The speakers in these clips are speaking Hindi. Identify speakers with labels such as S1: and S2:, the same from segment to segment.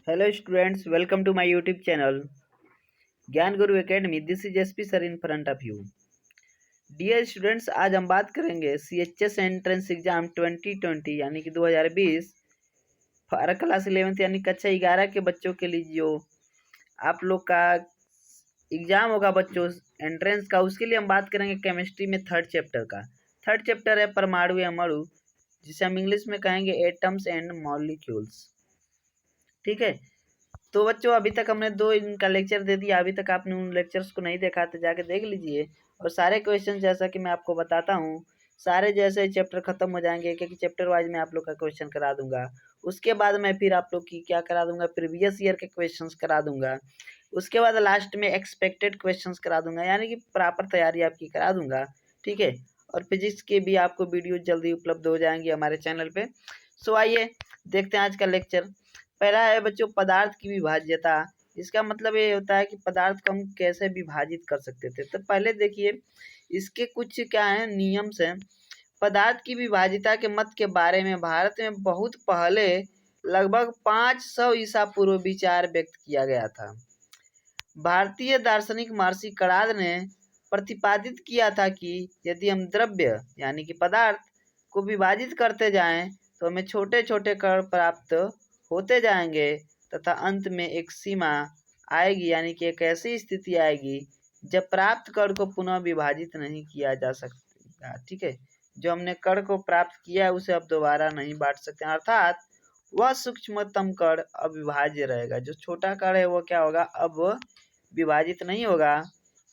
S1: Hello students, welcome to my YouTube channel Gyan Guru academy. This is SP sir in front of you. Dear students, आज हम बात करेंगे सीएचएस एंट्रेंस एग्जाम 2020 यानी कि 2020 फॉर क्लास 11th यानी कक्षा 11 के बच्चों के लिए जो आप लोग का एग्जाम होगा बच्चों एंट्रेंस का, उसके लिए हम बात करेंगे केमिस्ट्री में थर्ड चैप्टर का। थर्ड चैप्टर है परमाणु या अणु, जिसे हम इंग्लिश में कहेंगे एटम्स एंड मॉलिक्यूल्स। ठीक है, तो बच्चों अभी तक हमने 2 इनका लेक्चर दे दिया। अभी तक आपने उन लेक्चर्स को नहीं देखा तो जाके देख लीजिए। और सारे क्वेश्चन जैसा कि मैं आपको बताता हूँ, सारे जैसे चैप्टर खत्म हो जाएंगे एक एक चैप्टर वाइज मैं आप लोग का क्वेश्चन करा दूंगा। उसके बाद मैं फिर आप लोग की क्या करा दूंगा, प्रीवियस ईयर के क्वेश्चंस करा दूंगा। उसके बाद लास्ट में एक्सपेक्टेड क्वेश्चंस करा दूंगा, यानी कि प्रॉपर तैयारी आपकी करा दूंगा। ठीक है, और फिजिक्स के भी आपको वीडियो जल्दी उपलब्ध हो जाएंगी हमारे चैनल पे। सो आइए देखते हैं आज का लेक्चर। पहला है बच्चों पदार्थ की विभाज्यता। इसका मतलब ये होता है कि पदार्थ को हम कैसे विभाजित कर सकते थे। तो पहले देखिए इसके कुछ क्या है नियम्स हैं। पदार्थ की विभाज्यता के मत के बारे में भारत में बहुत पहले लगभग 500 ईसा पूर्व विचार व्यक्त किया गया था। भारतीय दार्शनिक महर्षि कणाद ने प्रतिपादित किया था कि यदि हम द्रव्य यानी कि पदार्थ को विभाजित करते जाएं तो हमें छोटे छोटे कण प्राप्त होते जाएंगे तथा अंत में एक सीमा आएगी, यानी कि एक ऐसी स्थिति आएगी जब प्राप्त कण को पुनः विभाजित नहीं किया जा सकता। ठीक है, जो हमने कण को प्राप्त किया है उसे अब दोबारा नहीं बांट सकते, अर्थात वह सूक्ष्मतम कण अविभाज्य रहेगा। जो छोटा कण है वो क्या होगा, अब विभाजित नहीं होगा।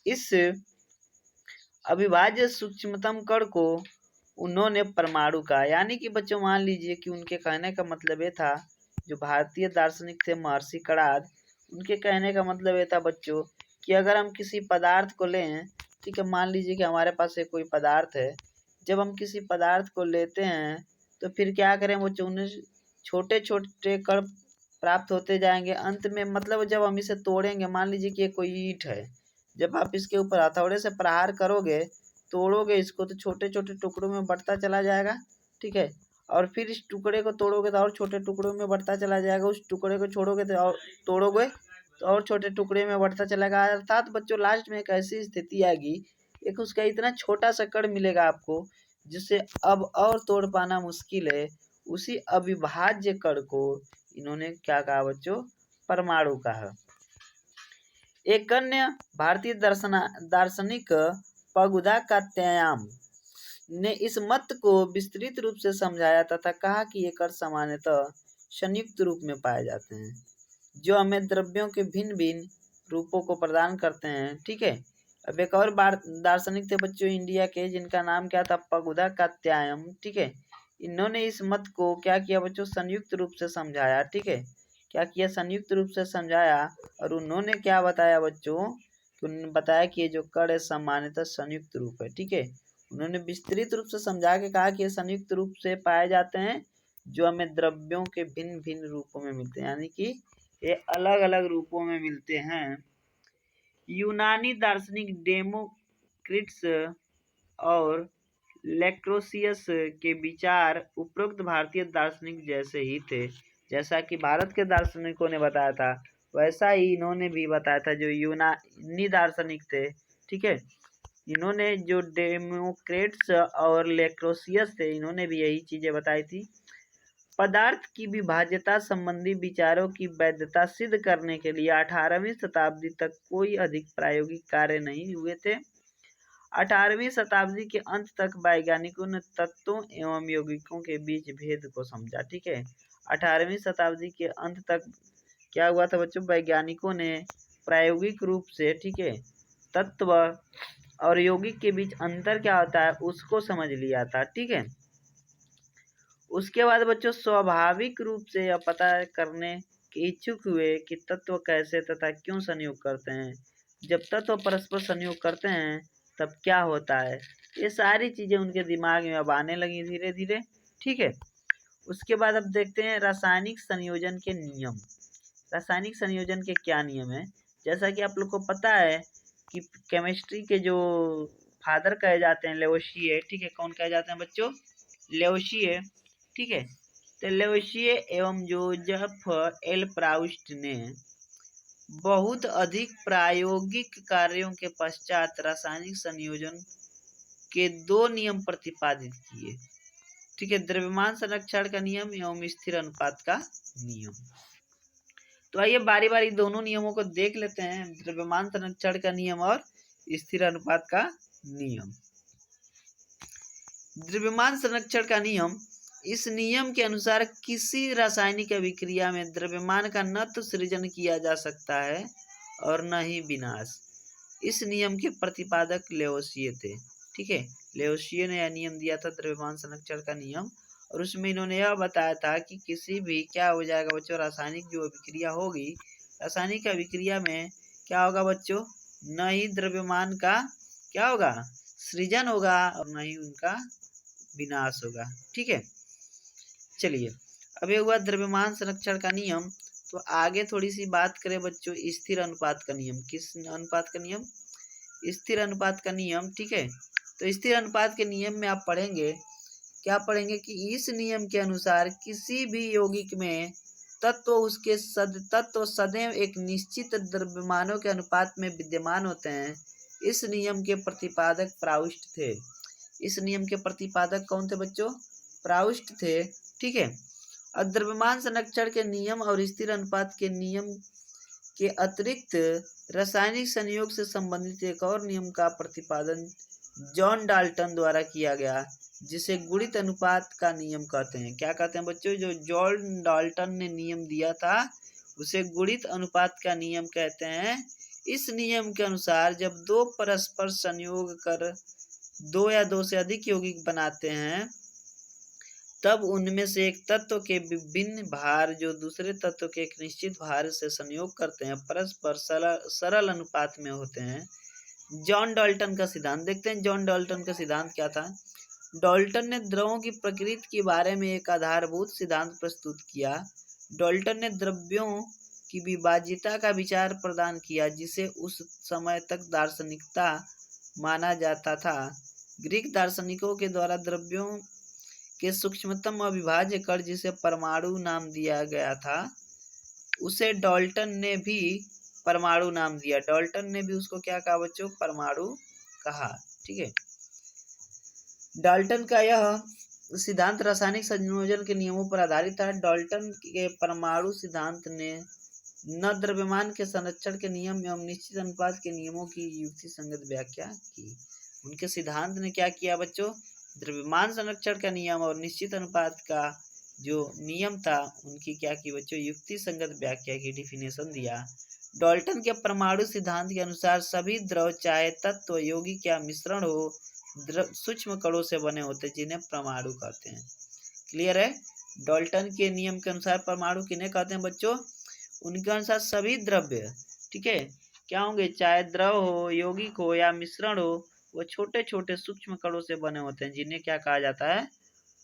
S1: इस अविभाज्य सूक्ष्मतम कण को उन्होंने परमाणु कहा। यानी कि बच्चों मान लीजिए कि उनके कहने का मतलब ये था, जो भारतीय दार्शनिक थे महर्षि कणाद, उनके कहने का मतलब ये था बच्चों कि अगर हम किसी पदार्थ को लें, ठीक है, मान लीजिए कि हमारे पास एक कोई पदार्थ है। जब हम किसी पदार्थ को लेते हैं तो फिर क्या करें बच्चों, उन्हें छोटे छोटे कण प्राप्त होते जाएंगे। अंत में मतलब जब हम इसे तोड़ेंगे, मान लीजिए कि ये कोई ईंट है, जब आप इसके ऊपर हथौड़े से प्रहार करोगे, तोड़ोगे इसको, तो छोटे छोटे टुकड़ों में बढ़ता चला जाएगा। ठीक है, और फिर इस टुकड़े को तोड़ोगे तो और छोटे टुकड़ों में बढ़ता चला जाएगा। उस टुकड़े को छोड़ोगे तो और तोड़ोगे तो और छोटे टुकड़े में बढ़ता चला जाएगा। अर्थात बच्चों लास्ट में एक ऐसी स्थिति आएगी, एक उसका इतना छोटा सा कण मिलेगा आपको जिसे अब और तोड़ पाना मुश्किल है। उसी अविभाज्य कण को इन्होंने क्या कहा बच्चों, परमाणु कहा। एक अन्य भारतीय दार्शनिक पगुदा कात्यायन ने इस मत को विस्तृत रूप से समझाया तथा कहा कि ये कण सामान्यतः संयुक्त रूप में पाए जाते हैं, जो हमें द्रव्यों के भिन्न भिन्न रूपों को प्रदान करते हैं। ठीक है, अब एक और दार्शनिक थे बच्चों इंडिया के, जिनका नाम क्या था, पगुदा कात्यायन। ठीक है, इन्होंने इस मत को क्या किया बच्चों, संयुक्त रूप से समझाया। ठीक है, क्या किया, संयुक्त रूप से समझाया। और उन्होंने क्या बताया बच्चों, कि उन्होंने बताया कि ये जो कण है सामान्यतः संयुक्त रूप है। ठीक है, उन्होंने विस्तृत रूप से समझा के कहा कि ये संयुक्त रूप से पाए जाते हैं, जो हमें द्रव्यों के भिन्न भिन्न रूपों में मिलते हैं, यानी कि ये अलग अलग रूपों में मिलते हैं। यूनानी दार्शनिक डेमोक्रिटस और लैक्रोसियस के विचार उपरोक्त भारतीय दार्शनिक जैसे ही थे। जैसा कि भारत के दार्शनिकों ने बताया था वैसा ही इन्होंने भी बताया था, जो यूनानी दार्शनिक थे। ठीक है, इन्होंने जो डेमोक्रेट्स और लैक्रोसियस थे, इन्होंने भी यही चीजें बताई थी। पदार्थ की विभाज्यता संबंधी विचारों की वैधता सिद्ध करने के लिए 18वीं शताब्दी तक कोई अधिक प्रायोगिक कार्य नहीं हुए थे। 18वीं शताब्दी के अंत तक वैज्ञानिकों ने तत्वों एवं यौगिकों के बीच भेद को समझा। ठीक है, 18वीं शताब्दी के अंत तक क्या हुआ था बच्चों, वैज्ञानिकों ने प्रायोगिक रूप से, ठीक है, तत्व और यौगिक के बीच अंतर क्या होता है उसको समझ लिया था। ठीक है, उसके बाद बच्चों स्वाभाविक रूप से यह पता करने के इच्छुक हुए कि तत्व कैसे तथा क्यों संयोग करते हैं। जब तत्व परस्पर संयोग करते हैं तब क्या होता है, ये सारी चीजें उनके दिमाग में अब आने लगी धीरे धीरे। ठीक है, उसके बाद अब देखते हैं रासायनिक संयोजन के नियम। रासायनिक संयोजन के क्या नियम है, जैसा कि आप लोग को पता है कि केमिस्ट्री के जो फादर कहे जाते हैं लेवोशिए। ठीक है, कौन कहे जाते हैं बच्चों, लेवोशिए। ठीक है, तो लेवोसिए एवं जोसेफ एल प्राउस्ट ने बहुत अधिक प्रायोगिक कार्यों के पश्चात रासायनिक संयोजन के 2 नियम प्रतिपादित किए। ठीक है, द्रव्यमान संरक्षण का नियम एवं स्थिर अनुपात का नियम। तो आइए बारी बारी दोनों नियमों को देख लेते हैं, द्रव्यमान संरक्षण का नियम और स्थिर अनुपात का नियम। द्रव्यमान संरक्षण का नियम, इस नियम के अनुसार किसी रासायनिक अभिक्रिया में द्रव्यमान का न तो सृजन किया जा सकता है और न ही विनाश। इस नियम के प्रतिपादक लेवोसिए थे। ठीक है, लेवोसिए ने यह नियम दिया था द्रव्यमान संरक्षण का नियम, और उसमें इन्होंने यह बताया था कि किसी भी क्या हो जाएगा बच्चों, रासायनिक जो अभिक्रिया होगी, रासायनिक अभिक्रिया में क्या होगा बच्चों, न ही द्रव्यमान का क्या होगा, सृजन होगा और न ही उनका विनाश होगा। ठीक है, चलिए अब ये हुआ द्रव्यमान संरक्षण का नियम। तो आगे थोड़ी सी बात करें बच्चों स्थिर अनुपात का नियम। किस अनुपात का नियम, स्थिर अनुपात का नियम। ठीक है, तो स्थिर अनुपात के नियम में आप पढ़ेंगे, क्या पढ़ेंगे कि इस नियम के अनुसार किसी भी यौगिक में तत्व सदैव एक निश्चित द्रव्यमानों के अनुपात में विद्यमान होते हैं। इस नियम के प्रतिपादक प्राउस्ट थे। इस नियम के प्रतिपादक कौन थे बच्चों, प्राउस्ट थे। ठीक है, और द्रव्यमान संरक्षण के नियम और स्थिर अनुपात के नियम के अतिरिक्त रासायनिक संयोग से संबंधित एक और नियम का प्रतिपादन जॉन डाल्टन द्वारा किया गया, जिसे गुणित अनुपात का नियम कहते हैं। क्या कहते हैं बच्चों, जो जॉन डाल्टन ने नियम दिया था उसे गुणित अनुपात का नियम कहते हैं। इस नियम के अनुसार जब दो परस्पर संयोग कर दो या दो से अधिक यौगिक बनाते हैं, तब उनमें से एक तत्व के विभिन्न भार जो दूसरे तत्व के एक निश्चित भार से संयोग करते हैं, परस्पर सरल अनुपात में होते हैं। जॉन डाल्टन का सिद्धांत देखते हैं। जॉन डाल्टन का सिद्धांत क्या था। डाल्टन ने द्रवों की प्रकृति के बारे में एक आधारभूत सिद्धांत प्रस्तुत किया। डाल्टन ने द्रव्यों की विभाज्यता का विचार प्रदान किया, जिसे उस समय तक दार्शनिकता माना जाता था। ग्रीक दार्शनिकों के द्वारा द्रव्यों के सूक्ष्मतम अविभाज्य कण, जिसे परमाणु नाम दिया गया था, उसे डाल्टन ने भी परमाणु नाम दिया। डाल्टन ने भी उसको क्या कहा बच्चों, परमाणु कहा। ठीक है, डाल्टन का यह सिद्धांत रासायनिक संयोजन के नियमों पर आधारित था। डाल्टन के परमाणु सिद्धांत ने न द्रव्यमान के संरक्षण के नियम एवं निश्चित अनुपात के नियमों की युक्ति संगत व्याख्या की। उनके सिद्धांत ने क्या किया बच्चों, द्रव्यमान संरक्षण का नियम और निश्चित अनुपात का जो नियम था उनकी क्या की बच्चों, युक्ति संगत व्याख्या की, डिफिनेशन दिया। डाल्टन के परमाणु सिद्धांत के अनुसार सभी द्रव, चाहे तत्व, यौगिक या मिश्रण हो, सूक्ष्म कणों से बने होते, जिन्हें परमाणु कहते हैं। क्लियर है। डाल्टन के नियम के अनुसार परमाणु किन्हें कहते हैं बच्चों, उनके अनुसार सभी द्रव्य, ठीक है, क्या होंगे, चाहे द्रव हो, यौगिक हो या मिश्रण हो, वो छोटे छोटे सूक्ष्म कणों से बने होते हैं, जिन्हें क्या कहा जाता है,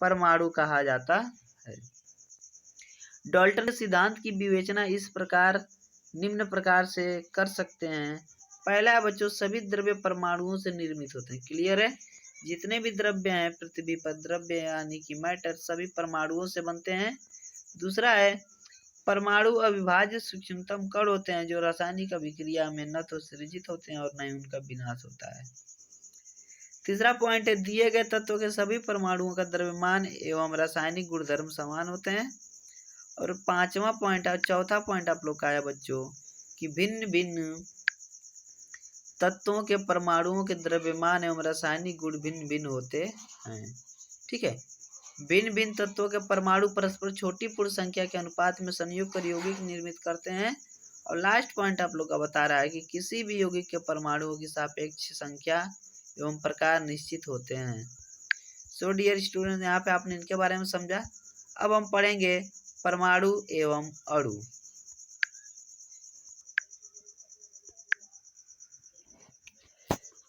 S1: परमाणु कहा जाता है। डाल्टन सिद्धांत की विवेचना इस प्रकार निम्न प्रकार से कर सकते हैं। पहला है बच्चों, सभी द्रव्य परमाणुओं से निर्मित होते हैं। क्लियर है। जितने भी द्रव्य हैं पृथ्वी पर, द्रव्य यानी कि मैटर, सभी परमाणुओं से बनते हैं। दूसरा है, परमाणु अविभाज्य सूक्ष्मतम कण होते हैं, जो रासायनिक अभिक्रिया में न तो सृजित होते हैं और न ही उनका विनाश होता है। तीसरा पॉइंट है, दिए गए तत्व के सभी परमाणुओं का द्रव्यमान एवं रासायनिक गुणधर्म समान होते हैं। और पांचवा पॉइंट है, चौथा पॉइंट आप लोग का है बच्चों, कि भिन्न भिन्न तत्वों के परमाणुओं के द्रव्यमान एवं रासायनिक गुण भिन्न भिन्न होते हैं। ठीक है, भिन्न भिन्न तत्वों के परमाणु परस्पर छोटी पूर्ण संख्या के अनुपात में संयोग कर यौगिक निर्मित करते हैं। और लास्ट पॉइंट आप लोग का बता रहा है कि किसी भी यौगिक के परमाणुओं की सापेक्ष संख्या एवं प्रकार निश्चित होते हैं। सो डियर स्टूडेंट, यहाँ पे आपने इनके बारे में समझा। अब हम पढ़ेंगे परमाणु एवं अणु।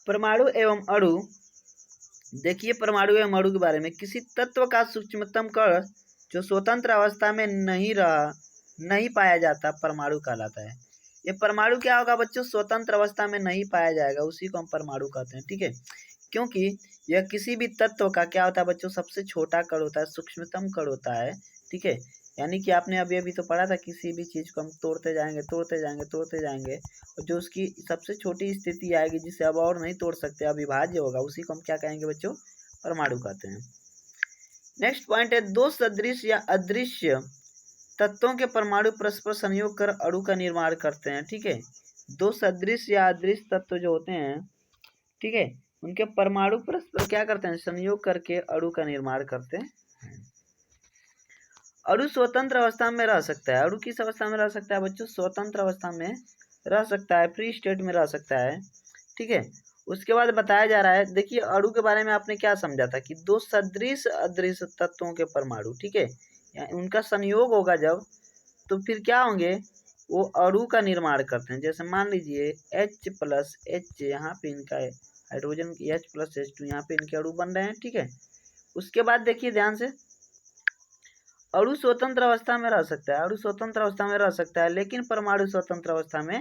S1: परमाणु एवं अणु, देखिए परमाणु एवं अणु के बारे में, किसी तत्व का सूक्ष्मतम कण जो स्वतंत्र अवस्था में नहीं पाया जाता, परमाणु कहलाता है। ये परमाणु क्या होगा बच्चों, स्वतंत्र अवस्था में नहीं पाया जाएगा, उसी को हम परमाणु कहते हैं। ठीक है, क्योंकि यह किसी भी तत्व का क्या होता है बच्चों, सबसे छोटा कण होता है, सूक्ष्मतम कण होता है। ठीक है, यानी कि आपने अभी अभी तो पढ़ा था, किसी भी चीज़ को हम तोड़ते जाएंगे तोड़ते जाएंगे तोड़ते जाएंगे, और जो उसकी सबसे छोटी स्थिति आएगी जिसे अब और नहीं तोड़ सकते, अविभाज्य होगा, उसी को हम क्या कहेंगे बच्चों, परमाणु कहते हैं। नेक्स्ट पॉइंट है, दो सदृश या अदृश्य तत्वों के परमाणु परस्पर संयोग कर अणु का निर्माण करते हैं। ठीक है, दो सदृश या अदृश्य तत्व जो होते हैं, ठीक है, उनके परमाणु परस्पर क्या करते हैं, संयोग करके अणु का निर्माण करते हैं। अणु स्वतंत्र अवस्था में रह सकता है। अणु किस अवस्था में रह सकता है बच्चों, स्वतंत्र अवस्था में रह सकता है, फ्री स्टेट में रह सकता है। ठीक है, उसके बाद बताया जा रहा है, देखिए अणु के बारे में आपने क्या समझा था कि दो सदृश अदृश्य तत्वों के परमाणु, ठीक है, उनका संयोग होगा जब, तो फिर क्या होंगे, वो अणु का निर्माण करते हैं। जैसे मान लीजिए H प्लस H, यहाँ पे इनका हाइड्रोजन की H प्लस H2, यहाँ पे इनके अणु बन रहे हैं। ठीक है, उसके बाद देखिए ध्यान से, अणु स्वतंत्र अवस्था में रह सकता है, अणु स्वतंत्र अवस्था में रह सकता है, लेकिन परमाणु स्वतंत्र अवस्था में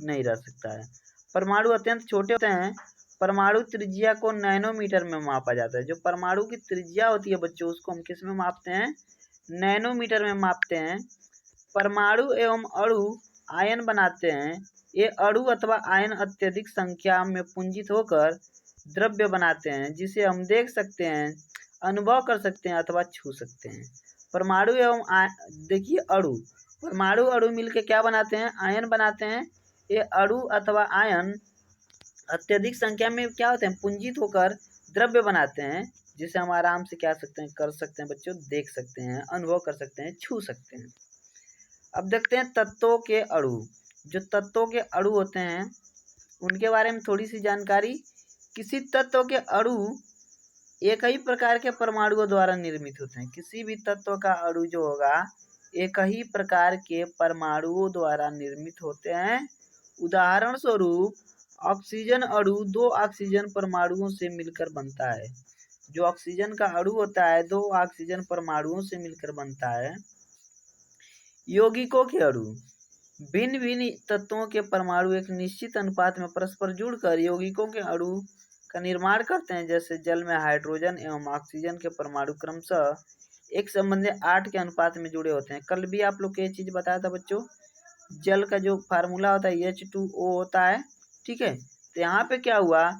S1: नहीं रह सकता है। परमाणु अत्यंत छोटे होते हैं। परमाणु त्रिज्या को नैनोमीटर में मापा जाता है। जो परमाणु की त्रिज्या होती है बच्चों, उसको हम किस में मापते हैं, नैनोमीटर में मापते हैं। परमाणु एवं अणु आयन बनाते हैं। ये अणु अथवा आयन अत्यधिक संख्या में पुंजित होकर द्रव्य बनाते हैं, जिसे हम देख सकते हैं, अनुभव कर सकते हैं अथवा छू सकते हैं। परमाणु एवं देखिए अणु, परमाणु अणु मिलके क्या बनाते हैं, आयन बनाते हैं। ये अणु अथवा आयन अत्यधिक संख्या में क्या होते हैं, पुंजित होकर द्रव्य बनाते हैं, जिसे हम आराम से क्या सकते हैं, कर सकते हैं बच्चों, देख सकते हैं, अनुभव कर सकते हैं, छू सकते हैं। अब देखते हैं तत्वों के अणु। जो तत्वों के अणु होते हैं उनके बारे में थोड़ी सी जानकारी। किसी तत्व के अणु एक ही प्रकार के परमाणुओं द्वारा निर्मित होते हैं। किसी भी तत्व का अणु जो होगा एक ही प्रकार के परमाणुओं द्वारा निर्मित होते हैं। उदाहरण स्वरूप ऑक्सीजन अणु दो ऑक्सीजन परमाणुओं से मिलकर बनता है। जो ऑक्सीजन का अणु होता है दो ऑक्सीजन परमाणुओं से मिलकर बनता है। यौगिकों के अणु, भिन्न भिन्न तत्वों के परमाणु एक निश्चित अनुपात में परस्पर जुड़कर यौगिकों के अणु का निर्माण करते हैं। जैसे जल में हाइड्रोजन एवं ऑक्सीजन के परमाणु क्रमशः एक संबंधी 8 के अनुपात में जुड़े होते हैं। कल भी आप लोग को ये चीज़ बताया था बच्चों, जल का जो फार्मूला होता है H2O होता है। ठीक है, तो यहाँ पे क्या हुआ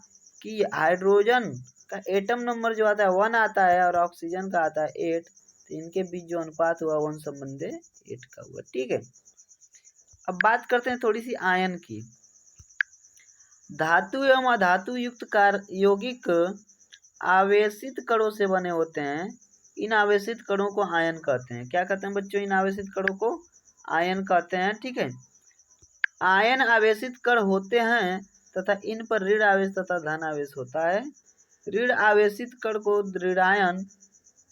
S1: कि हाइड्रोजन का एटम नंबर जो आता है 1 आता है और ऑक्सीजन का आता है 8, तो इनके बीच जो अनुपात हुआ 1 संबंधी 8 का हुआ। ठीक है, अब बात करते हैं थोड़ी सी आयन की। धातु एवं अधातु युक्त यौगिक आवेशित कणों से बने होते हैं। इन आवेशित कणों को आयन कहते हैं। क्या कहते हैं बच्चों, इन आवेशित कणों को आयन कहते हैं। ठीक है, आयन आवेशित कण होते हैं तथा इन पर ऋण आवेश तथा धन आवेश होता है। ऋण आवेशित कण को ऋणायन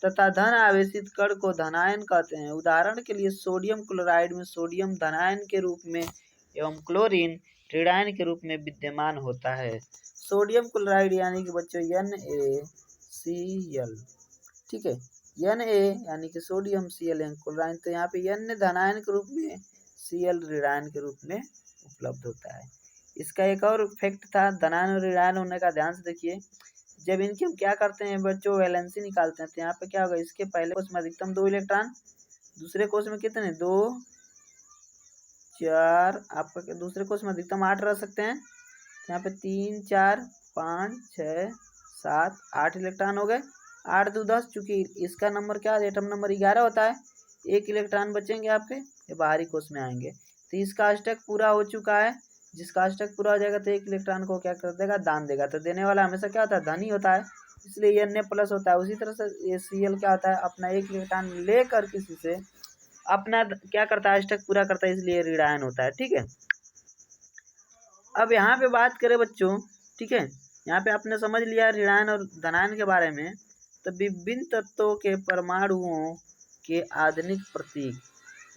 S1: तथा धन आवेशित कण को धनायन कहते हैं। उदाहरण के लिए सोडियम क्लोराइड में सोडियम धनायन के रूप में एवं क्लोरीन ऋणायन के रूप में विद्यमान होता है। सोडियम क्लोराइड यानी कि बच्चों NaCl, ठीक है, Na यानी कि सोडियम, Cl क्लोराइन, तो यहाँ पे N धनायन के रूप में, Cl ऋणायन के रूप में उपलब्ध होता है। इसका एक और फैक्ट था धनायन और ऋणायन होने का, ध्यान से देखिए। जब इनके हम क्या करते हैं बच्चों, वैलेंसी निकालते हैं, तो यहाँ पे क्या होगा, इसके पहले कोष में अधिकतम 2 इलेक्ट्रॉन, दूसरे कोष में कितने, 2 4, आपका दूसरे कोष में अधिकतम 8 रह सकते हैं। यहाँ पे 3 4 5 6 7 8 इलेक्ट्रॉन हो गए। 8 2 10, चूंकि इसका नंबर क्या है, एटम नंबर 11 होता है, 1 इलेक्ट्रॉन बचेंगे आपके, ये बाहरी कोष में आएंगे। तो इसका अष्टक पूरा हो चुका है। जिसका अष्टक पूरा हो जाएगा तो 1 इलेक्ट्रॉन को क्या कर देगा, दान देगा। तो देने वाला हमेशा क्या होता है, धन ही होता है, इसलिए Na प्लस होता है। उसी तरह से ये Cl क्या होता है, अपना 1 इलेक्ट्रॉन लेकर किसी से अपना क्या करता है, अष्टक पूरा करता है, इसलिए ऋणायन होता है। ठीक है, अब यहाँ पे बात करें बच्चों, ठीक है, यहाँ पे आपने समझ लिया ऋणायन और धनायन के बारे में। तो विभिन्न तत्वों के परमाणुओं के आधुनिक प्रतीक,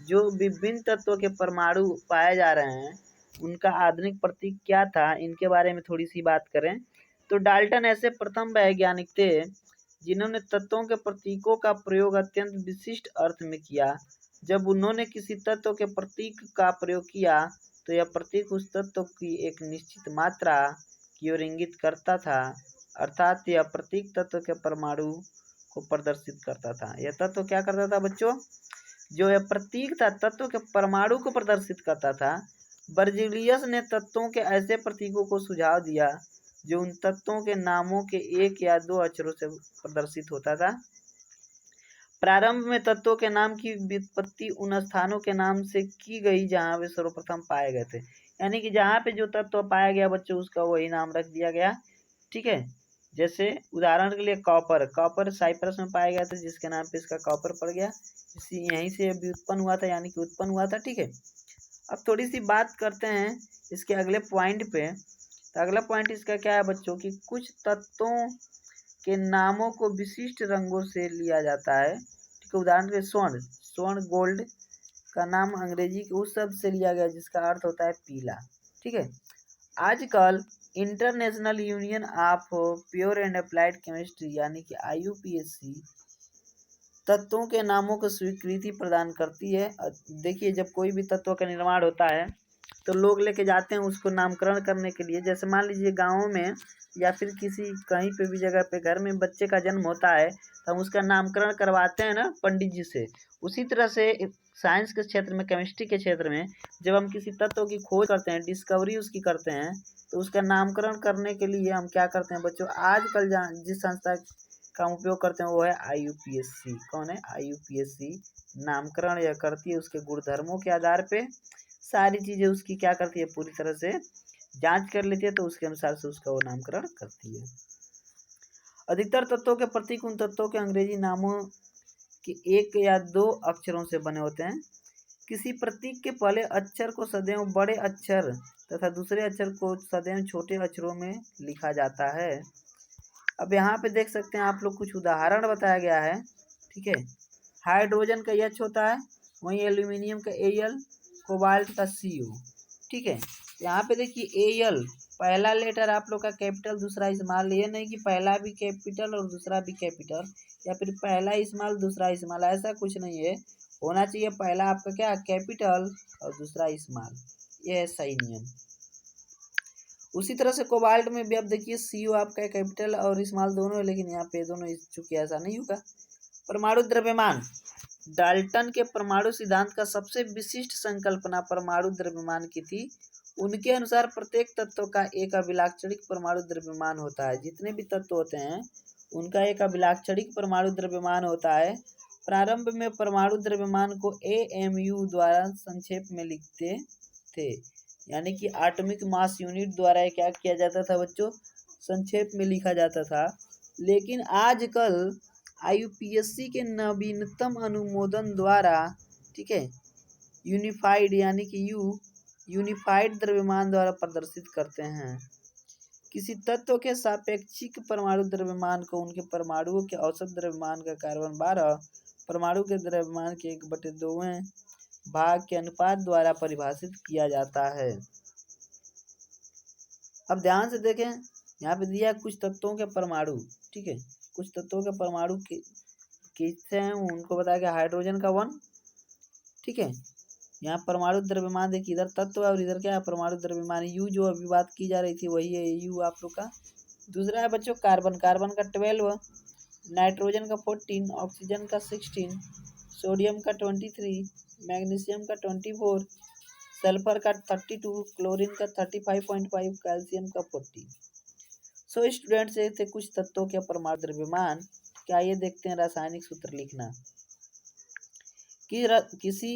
S1: जो विभिन्न तत्वों के परमाणु पाए जा रहे हैं उनका आधुनिक प्रतीक क्या था, इनके बारे में थोड़ी सी बात करें तो डाल्टन ऐसे प्रथम वैज्ञानिक थे जिन्होंने तत्वों के प्रतीकों का प्रयोग अत्यंत विशिष्ट अर्थ में किया। जब उन्होंने किसी तत्व के प्रतीक का प्रयोग किया तो यह प्रतीक उस तत्व की एक निश्चित मात्रा की ओर इंगित करता था। अर्थात यह प्रतीक तत्व के परमाणु को प्रदर्शित करता था। यह तत्व क्या करता था बच्चों? जो यह प्रतीक था तत्व के परमाणु को प्रदर्शित करता था। बर्जिलियस ने तत्वों के ऐसे प्रतीकों को सुझाव दिया जो उन तत्वों के नामों के एक या दो अक्षरों से प्रदर्शित होता था। प्रारंभ में तत्वों के नाम की व्युत्पत्ति उन स्थानों के नाम से की गई जहां वे सर्वप्रथम पाए गए थे। यानी कि जहां पे जो तत्व पाया गया बच्चों उसका वही नाम रख दिया गया। ठीक है, जैसे उदाहरण के लिए कॉपर साइप्रस में पाया गया था जिसके नाम पे इसका कॉपर पड़ गया। इसी यहीं से व्युत्पन्न हुआ था, यानी कि उत्पन्न हुआ था। ठीक है, अब थोड़ी सी बात करते हैं इसके अगले पॉइंट पे। तो अगला पॉइंट इसका क्या है बच्चों कि कुछ तत्वों के नामों को विशिष्ट रंगों से लिया जाता है। ठीक है, उदाहरण के स्वर्ण गोल्ड का नाम अंग्रेजी के उस शब्द से लिया गया जिसका अर्थ होता है पीला। ठीक है, आजकल international union of pure and applied chemistry यानी कि IUPAC तत्वों के नामों को स्वीकृति प्रदान करती है। देखिए, जब कोई भी तत्व का निर्माण होता है तो लोग लेके जाते हैं उसको नामकरण करने के लिए। जैसे मान लीजिए गाँव में या फिर किसी कहीं पे भी जगह पे घर में बच्चे का जन्म होता है तो हम उसका नामकरण करवाते हैं ना पंडित जी से। उसी तरह से साइंस के क्षेत्र में, केमिस्ट्री के क्षेत्र में जब हम किसी तत्व की खोज करते हैं, डिस्कवरी उसकी करते हैं, तो उसका नामकरण करने के लिए हम क्या करते हैं बच्चों? आजकल जिस संस्था का हम उपयोग करते हैं वो है IUPAC। कौन है? IUPAC नामकरण यह करती है उसके गुणधर्मों के आधार पे। सारी चीज़ें उसकी क्या करती है? पूरी तरह से जांच कर लेती है, तो उसके अनुसार से उसका वो नामकरण करती है। अधिकतर तत्वों के प्रतीक उन तत्वों के अंग्रेजी नामों के एक या दो अक्षरों से बने होते हैं। किसी प्रतीक के पहले अक्षर को सदैव बड़े अक्षर तथा दूसरे अक्षर को सदैव छोटे अक्षरों में लिखा जाता है। अब यहाँ पे देख सकते हैं आप लोग, कुछ उदाहरण बताया गया है। ठीक है, हाइड्रोजन का H होता है, वहीं एल्यूमिनियम का Al, कोबाल्ट का Co। ठीक है, यहाँ पे देखिए Al पहला लेटर आप लोग का कैपिटल, दूसरा स्मॉल। ये नहीं कि पहला भी कैपिटल और दूसरा भी कैपिटल, या फिर पहला स्मॉल दूसरा स्मॉल, ऐसा कुछ नहीं है। होना चाहिए पहला आपका क्या? कैपिटल और दूसरा स्मॉल। ये है सही नियम। उसी तरह से कोबाल्ट में भी आप देखिए CO आपका कैपिटल और स्मॉल दोनों है, लेकिन यहाँ पे दोनों चूंकि ऐसा नहीं होगा। परमाणु द्रव्यमान। डाल्टन के परमाणु सिद्धांत का सबसे विशिष्ट संकल्पना परमाणु द्रव्यमान की थी। उनके अनुसार प्रत्येक तत्व का एक अभिलाक्षणिक परमाणु द्रव्यमान होता है। जितने भी तत्व होते हैं उनका एक अभिलाक्षणिक परमाणु द्रव्यमान होता है। प्रारंभ में परमाणु द्रव्यमान को AMU द्वारा संक्षेप में लिखते थे, यानी कि एटॉमिक मास यूनिट द्वारा क्या किया जाता था बच्चों? संक्षेप में लिखा जाता था। लेकिन आजकल IUPAC के नवीनतम अनुमोदन द्वारा, ठीक है, यूनिफाइड यानी कि यूनिफाइड द्रव्यमान द्वारा प्रदर्शित करते हैं। किसी तत्व के सापेक्षिक परमाणु द्रव्यमान को उनके परमाणुओं के औसत द्रव्यमान का कार्बन 12 परमाणु के द्रव्यमान के 1/2 भाग के अनुपात द्वारा परिभाषित किया जाता है। अब ध्यान से देखें, यहाँ पे दिया कुछ तत्वों के परमाणु। ठीक है, कुछ तत्वों के परमाणु किससे हैं उनको बताया गया। हाइड्रोजन का 1। ठीक है, यहाँ परमाणु द्रव्यमान देखिए, इधर तत्व और इधर क्या है? परमाणु द्रव्यमान। U जो अभी बात की जा रही थी वही है U आप लोग का। दूसरा है बच्चों कार्बन का 12, नाइट्रोजन का 14, ऑक्सीजन का 16, सोडियम का 23, मैग्नीशियम का 24, सल्फर का 32, क्लोरीन का 35.5, कैल्शियम का 40। सो स्टूडेंट्स, ये थे कुछ तत्वों के परमाणु द्रव्यमान। क्या ये देखते हैं रासायनिक सूत्र लिखना। किसी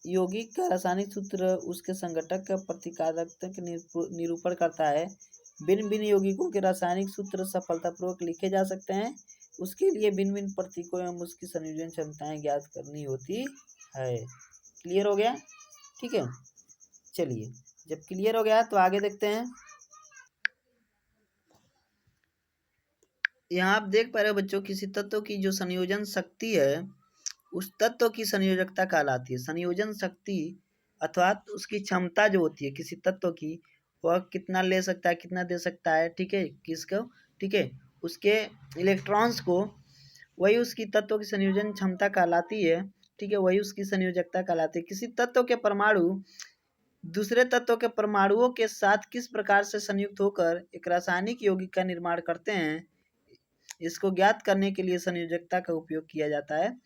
S1: यौगिक का रासायनिक सूत्र उसके संघटक का प्रतिकारकता के निरूपण करता है। भिन्न भिन्न यौगिकों के रासायनिक सूत्र सफलतापूर्वक लिखे जा सकते हैं। उसके लिए भिन्न भिन्न प्रतीकों एवं उसकी संयोजन क्षमताएं ज्ञात करनी होती है। क्लियर हो गया? ठीक है, चलिए, जब क्लियर हो गया तो आगे देखते हैं। यहाँ आप देख पा रहे हो बच्चों, किसी तत्व की जो संयोजन शक्ति है उस तत्व की संयोजकता कहलाती है। संयोजन शक्ति अर्थात उसकी क्षमता जो होती है किसी तत्व की, वह कितना ले सकता है, कितना दे सकता है। ठीक है, किसको? ठीक है, उसके इलेक्ट्रॉन्स को, वही उसकी तत्व की संयोजन क्षमता कहलाती है। ठीक है, वही उसकी संयोजकता कहलाती है। किसी तत्व के परमाणु दूसरे तत्वों के परमाणुओं के साथ किस प्रकार से संयुक्त होकर एक रासायनिक यौगिक का निर्माण करते हैं, इसको ज्ञात करने के लिए संयोजकता का उपयोग किया जाता है।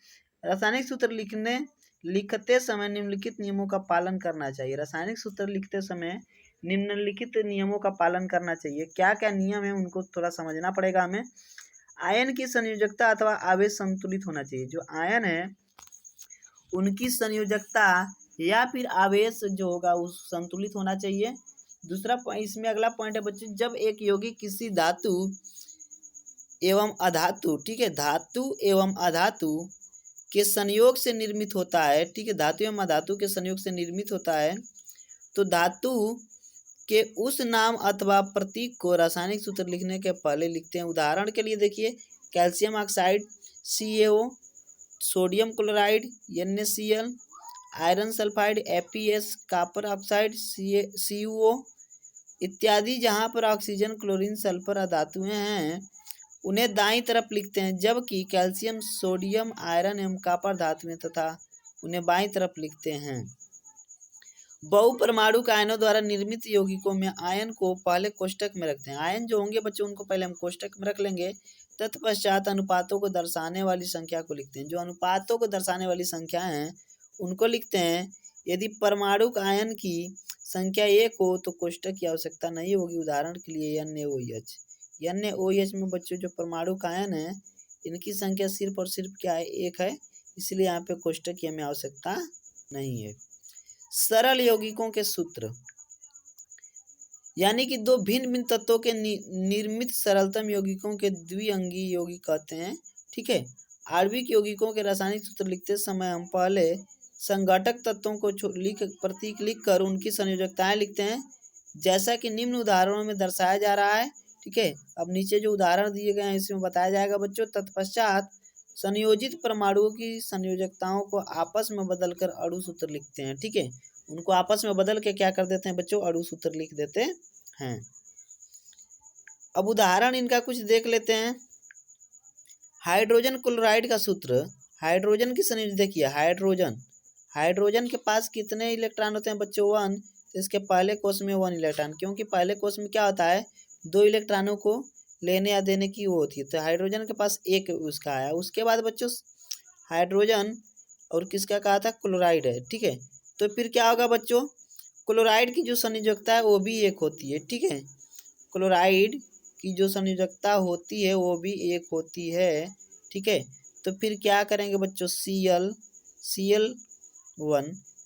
S1: रासायनिक सूत्र लिखते समय निम्नलिखित नियमों का पालन करना चाहिए। रासायनिक सूत्र लिखते समय निम्नलिखित नियमों का पालन करना चाहिए। क्या क्या नियम है उनको थोड़ा समझना पड़ेगा हमें। आयन की संयोजकता अथवा आवेश संतुलित होना चाहिए। जो आयन है उनकी संयोजकता या फिर आवेश जो होगा उस संतुलित होना चाहिए। दूसरा इसमें अगला पॉइंट है बच्चों, जब एक यौगिक किसी धातु एवं अधातु, ठीक है, धातु एवं अधातु के संयोग से निर्मित होता है, ठीक है, धातु एवं अधातु के संयोग से निर्मित होता है, तो धातु के उस नाम अथवा प्रतीक को रासायनिक सूत्र लिखने के पहले लिखते हैं। उदाहरण के लिए देखिए, calcium oxide CaO, sodium chloride NaCl, iron sulphide FeS, copper oxide CuO इत्यादि। जहाँ पर ऑक्सीजन, क्लोरीन, सल्फर अधातुएं हैं उन्हें दाईं तरफ लिखते हैं, जबकि कैल्शियम, सोडियम, आयरन एवं कॉपर धातुएं तथा उन्हें बाईं तरफ लिखते हैं। बहुपरमाणु आयनों द्वारा निर्मित यौगिकों में आयन को पहले कोष्टक में रखते हैं। आयन जो होंगे बच्चों उनको पहले हम कोष्टक में रख लेंगे, तत्पश्चात अनुपातों को दर्शाने वाली संख्या को लिखते हैं। जो अनुपातों को दर्शाने वाली संख्या हैं उनको लिखते हैं। यदि परमाणु आयन की संख्या 1 हो तो कोष्टक की आवश्यकता नहीं होगी। उदाहरण के लिए NaOH में बच्चों जो परमाणु आयन है इनकी संख्या सिर्फ और सिर्फ क्या है, 1 है, इसलिए यहाँ पे कोष्टक की हमें आवश्यकता नहीं है। सरल यौगिकों के सूत्र, यानी कि दो भिन्न भिन्न तत्वों के निर्मित सरलतम यौगिकों के द्विअंगी यौगिक कहते हैं, ठीक है। आणविक यौगिकों के रासायनिक सूत्र लिखते समय हम पहले संघटक तत्वों को प्रतीक लिखकर उनकी संयोजकताएं लिखते हैं, जैसा कि निम्न उदाहरणों में दर्शाया जा रहा है, ठीक है। अब नीचे जो उदाहरण दिए गए हैं इसमें बताया जाएगा बच्चों। तत्पश्चात संयोजित परमाणुओं की संयोजकताओं को आपस में बदलकर अणु सूत्र लिखते हैं, ठीक है। उनको आपस में बदल के क्या कर देते हैं बच्चों, अणु सूत्र लिख देते हैं। अब उदाहरण इनका कुछ देख लेते हैं। हाइड्रोजन क्लोराइड का सूत्र, हाइड्रोजन की संयोजन देखिए, हाइड्रोजन के पास कितने इलेक्ट्रॉन होते हैं बच्चों, 1, तो इसके पहले कोष में 1 इलेक्ट्रॉन, क्योंकि पहले कोष में क्या होता है, 2 इलेक्ट्रॉनों को लेने या देने की वो होती है, तो हाइड्रोजन के पास 1 उसका आया। उसके बाद बच्चों हाइड्रोजन और किसका कहा था, क्लोराइड है, ठीक है। तो फिर क्या होगा बच्चों, क्लोराइड की जो संयोजकता है वो भी 1 होती है, ठीक है। क्लोराइड की जो संयोजकता होती है वो भी 1 होती है, ठीक है। तो फिर क्या करेंगे बच्चों, Cl1,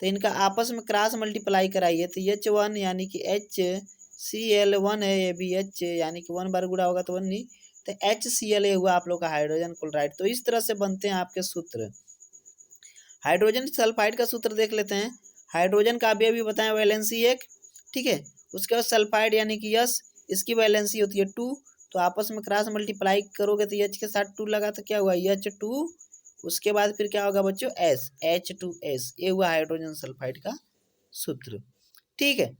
S1: तो इनका आपस में क्रॉस मल्टीप्लाई कराइए, तो H1 यानी कि HCl1 है, ये भी H यानी कि 1 बार गुणा होगा तो 1 नहीं, तो HCl हुआ आप लोग का हाइड्रोजन क्लोराइड। तो इस तरह से बनते हैं आपके सूत्र। हाइड्रोजन सल्फाइड का सूत्र देख लेते हैं। हाइड्रोजन का अभी अभी बताएं वैलेंसी 1, ठीक है। उसके बाद सल्फाइड यानी कि यस, इसकी वैलेंसी होती है 2, तो आपस में क्रॉस मल्टीप्लाई करोगे तो H के साथ 2 लगा तो क्या हुआ, H2। उसके बाद फिर क्या होगा बच्चों, H2S, ये हुआ हाइड्रोजन सल्फाइड का सूत्र, ठीक है।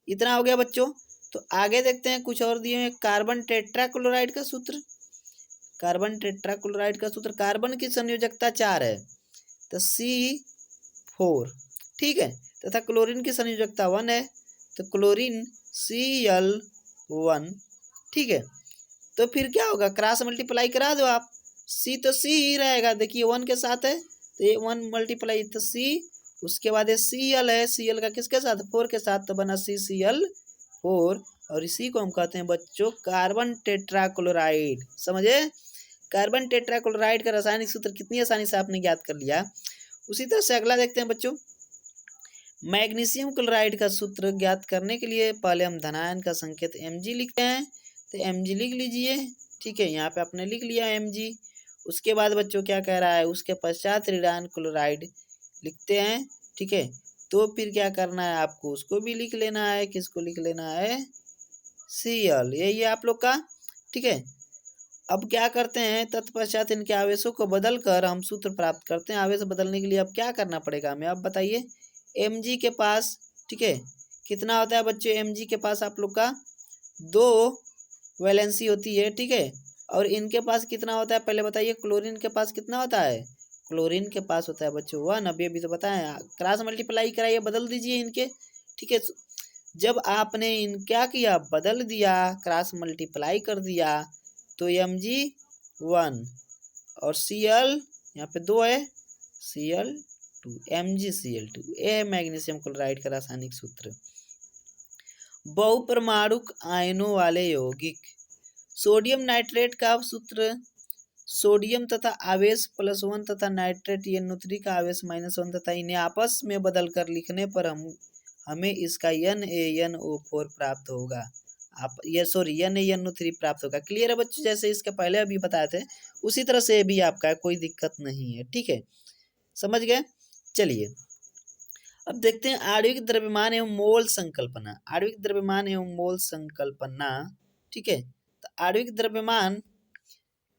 S1: इतना हो गया बच्चों। तो आगे देखते हैं कुछ और दिए हैं। कार्बन टेट्राक्लोराइड का सूत्र, कार्बन टेट्राक्लोराइड का सूत्र, कार्बन की संयोजकता 4 है तो C4, ठीक है, तथा क्लोरीन की संयोजकता 1 है तो क्लोरीन Cl1, ठीक है। तो फिर क्या होगा, क्रॉस मल्टीप्लाई करा दो आप, C तो C ही रहेगा, देखिए 1 के साथ है तो ये 1 मल्टीप्लाई तो C, उसके बाद ये Cl है, Cl का किसके साथ, 4 के साथ, तो बना CCl4, और इसी को हम कहते हैं बच्चों कार्बन टेट्राक्लोराइड। समझे, कार्बन टेट्राक्लोराइड का रासायनिक सूत्र कितनी आसानी से आपने ज्ञात कर लिया। उसी तरह से अगला देखते हैं बच्चों, मैग्नीशियम क्लोराइड का सूत्र ज्ञात करने के लिए पहले हम धनायन का संकेत Mg लिखते हैं, तो Mg लिख लीजिए, ठीक है, यहाँ पे आपने लिख लिया Mg। उसके बाद बच्चों क्या कह रहा है, उसके पश्चात ऋणायन क्लोराइड लिखते हैं, ठीक है। तो फिर क्या करना है आपको, उसको भी लिख लेना है, किसको लिख लेना है, Cl, यही है आप लोग का, ठीक है। अब क्या करते हैं, तत्पश्चात इनके आवेशों को बदल कर हम सूत्र प्राप्त करते हैं। आवेश बदलने के लिए अब क्या करना पड़ेगा हमें, अब बताइए। Mg के पास, ठीक है, कितना होता है बच्चों, Mg के पास आप लोग का 2 वैलेंसी होती है, ठीक है, और इनके पास कितना होता है पहले बताइए। क्लोरीन के पास कितना होता है, क्लोरीन के पास होता है बच्चों 1, अभी अभी तो बताएं, क्रॉस मल्टीप्लाई कराइए, बदल दीजिए इनके, ठीक है। जब आपने इन क्या किया, बदल दिया, क्रॉस मल्टीप्लाई कर दिया, तो Mg1 और Cl यहाँ पे 2 है, Cl2, MgCl2, ये है मैग्नीशियम क्लोराइड का रासायनिक सूत्र। बहुपरमाणुक आयनों वाले यौगिक, सोडियम नाइट्रेट का सूत्र, सोडियम तथा आवेश +1 तथा नाइट्रेट NO3 का आवेश -1 तथा इन्हें आपस में बदल कर लिखने पर हमें इसका NaNO4 प्राप्त होगा। आप ये सॉरी NaNO3 प्राप्त होगा। क्लियर है बच्चों, जैसे इसके पहले अभी बताए थे उसी तरह से भी आपका है, कोई दिक्कत नहीं है। ठीक है, समझ गए। चलिए अब देखते हैं आणविक द्रव्यमान एवं मोल संकल्पना। आणविक द्रव्यमान एवं मोल संकल्पना, ठीक है। तो आणविक द्रव्यमान,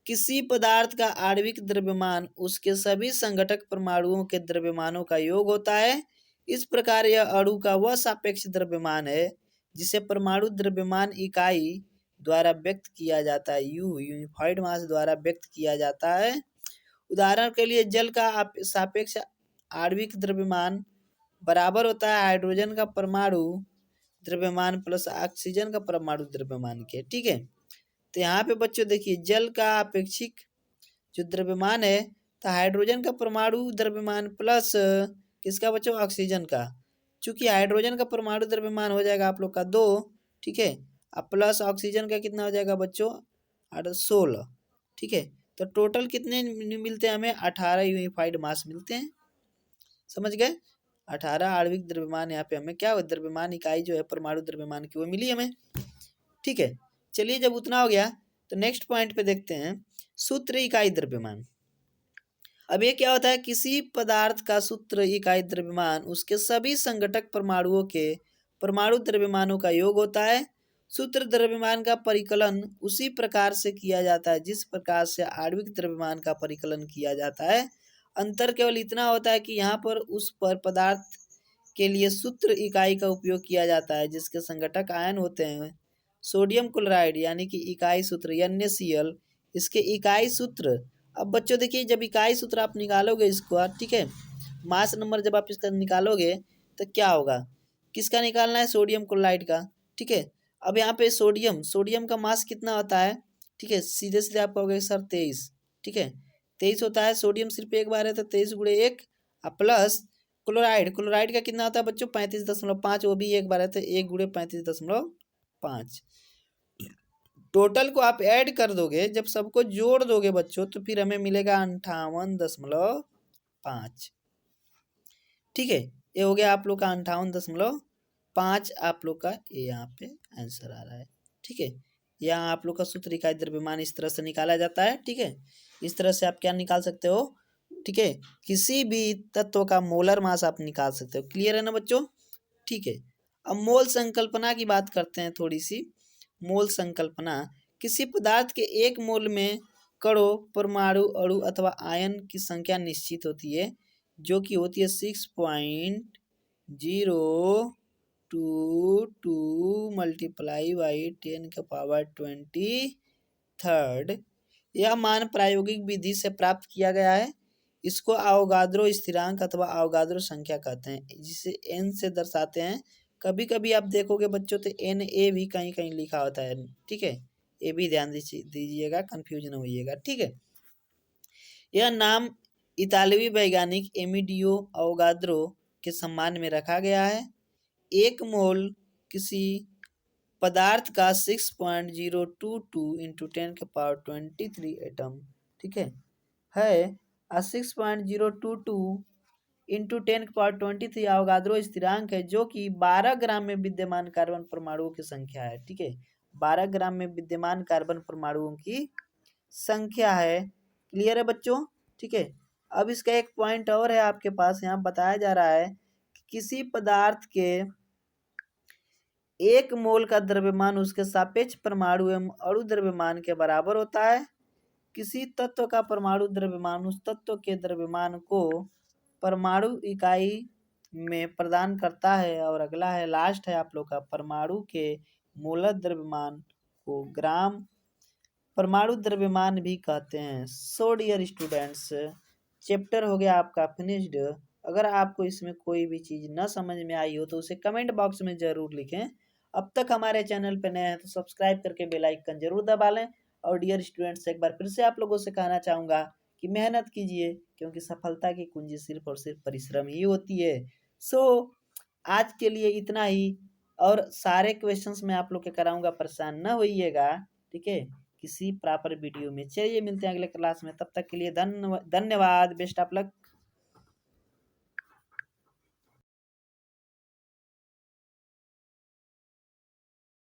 S1: किसी पदार्थ का आणविक द्रव्यमान उसके सभी संघटक परमाणुओं के द्रव्यमानों का योग होता है। इस प्रकार यह अणु का वह सापेक्ष द्रव्यमान है जिसे परमाणु द्रव्यमान इकाई द्वारा व्यक्त किया जाता है, यूनिफाइड मास द्वारा व्यक्त किया जाता है। उदाहरण के लिए जल का सापेक्ष आणविक द्रव्यमान बराबर होता है हाइड्रोजन का परमाणु द्रव्यमान प्लस ऑक्सीजन का परमाणु द्रव्यमान के। ठीक है, तो यहाँ पे बच्चों देखिए जल का अपेक्षिक जो द्रव्यमान है, तो हाइड्रोजन का परमाणु द्रव्यमान प्लस किसका बच्चों, ऑक्सीजन का। चूंकि हाइड्रोजन का परमाणु द्रव्यमान हो जाएगा आप लोग का 2, ठीक है, अब प्लस ऑक्सीजन का कितना हो जाएगा बच्चों 16। ठीक है, तो टोटल कितने मिलते हैं हमें, 18 यूनिफाइड मास मिलते हैं। समझ गए, 18 आणविक द्रव्यमान यहाँ पे हमें क्या, द्रव्यमान इकाई जो है परमाणु द्रव्यमान की वो मिली हमें। ठीक है, चलिए जब उतना हो गया तो नेक्स्ट पॉइंट पे देखते हैं सूत्र इकाई द्रव्यमान। अब ये क्या होता है, किसी पदार्थ का सूत्र इकाई द्रव्यमान उसके सभी संघटक परमाणुओं के परमाणु द्रव्यमानों का योग होता है। सूत्र द्रव्यमान का परिकलन उसी प्रकार से किया जाता है जिस प्रकार से आणविक द्रव्यमान का परिकलन किया जाता है। अंतर केवल इतना होता है कि यहाँ पर उस पर पदार्थ के लिए सूत्र इकाई का उपयोग किया जाता है जिसके संघटक आयन होते हैं सोडियम क्लोराइड यानी कि इकाई सूत्र NaCl, इसके इकाई सूत्र। अब बच्चों देखिए जब इकाई सूत्र आप निकालोगे इसको, ठीक है, मास नंबर जब आप इसका निकालोगे तो क्या होगा, किसका निकालना है, सोडियम क्लोराइड का। ठीक है, अब यहाँ पे सोडियम का मास कितना होता है, ठीक है, सीधे सीधे आप कहोगे सर 23। ठीक है, 23 होता है, सोडियम सिर्फ एक बार है तो 23 × 1 प्लस क्लोराइड का कितना होता है बच्चों 35.5, वो भी एक बार है तो 1 × 35.5। टोटल को आप ऐड कर दोगे, जब सबको जोड़ दोगे बच्चों तो फिर हमें मिलेगा 58.5। ठीक है, ये हो गया आप लोग का 58.5 आप लोग का ये यहाँ पे आंसर आ रहा है। ठीक है, यहाँ आप लोग का सूत्र इकाई द्रव्यमान इस तरह से निकाला जाता है। ठीक है, इस तरह से आप क्या निकाल सकते हो, ठीक है, किसी भी तत्व का मोलर मास आप निकाल सकते हो। क्लियर है ना बच्चों। ठीक है, अब मोल संकल्पना की बात करते हैं थोड़ी सी। मोल संकल्पना, किसी पदार्थ के एक मोल में कणों, परमाणु, अणु अथवा आयन की संख्या निश्चित होती है जो कि होती है 6.022 मल्टीप्लाई बाई 10⁻23। यह मान प्रायोगिक विधि से प्राप्त किया गया है। इसको अवोगाद्रो स्थिरांक अथवा अवोगाद्रो संख्या कहते हैं, जिसे n से दर्शाते हैं। कभी कभी आप देखोगे बच्चों तो Na भी कहीं कहीं लिखा होता है। ठीक है, ये भी ध्यान दीजिएगा, कंफ्यूजन होइएगा। ठीक है, यह नाम इतालवी वैज्ञानिक एमिडियो अवोगाद्रो के सम्मान में रखा गया है। एक मोल किसी पदार्थ का 6.022 × 10⁻23 एटम, ठीक है 6.022 × 10⁻23 अवोगाद्रो स्थिरांक है जो कि 12 ग्राम में विद्यमान कार्बन परमाणुओं की संख्या है। ठीक है, 12 ग्राम में विद्यमान कार्बन परमाणुओं की संख्या है। क्लियर है बच्चों। ठीक है, अब इसका एक पॉइंट और है आपके पास, यहाँ बताया जा रहा है कि किसी पदार्थ के एक मोल का द्रव्यमान उसके सापेक्ष परमाणु एवं अणु द्रव्यमान के बराबर होता है। किसी तत्व का परमाणु द्रव्यमान उस तत्व के द्रव्यमान को परमाणु इकाई में प्रदान करता है। और अगला है, लास्ट है आप लोग का, परमाणु के मोलर द्रव्यमान को ग्राम परमाणु द्रव्यमान भी कहते हैं। सो डियर स्टूडेंट्स, चैप्टर हो गया आपका फिनिश्ड। अगर आपको इसमें कोई भी चीज़ न समझ में आई हो तो उसे कमेंट बॉक्स में ज़रूर लिखें। अब तक हमारे चैनल पे नए हैं तो सब्सक्राइब करके बेल आइकन ज़रूर दबा लें। और डियर स्टूडेंट्स, एक बार फिर से आप लोगों से कहना चाहूँगा कि मेहनत कीजिए, क्योंकि सफलता की कुंजी सिर्फ और सिर्फ परिश्रम ही होती है। सो आज के लिए इतना ही, और सारे क्वेश्चंस मैं आप लोग के कराऊंगा, परेशान न होइएगा, ठीक है। किसी प्रॉपर वीडियो में चलिए मिलते हैं अगले क्लास में, तब तक के लिए धन्यवाद, बेस्ट ऑफ लक।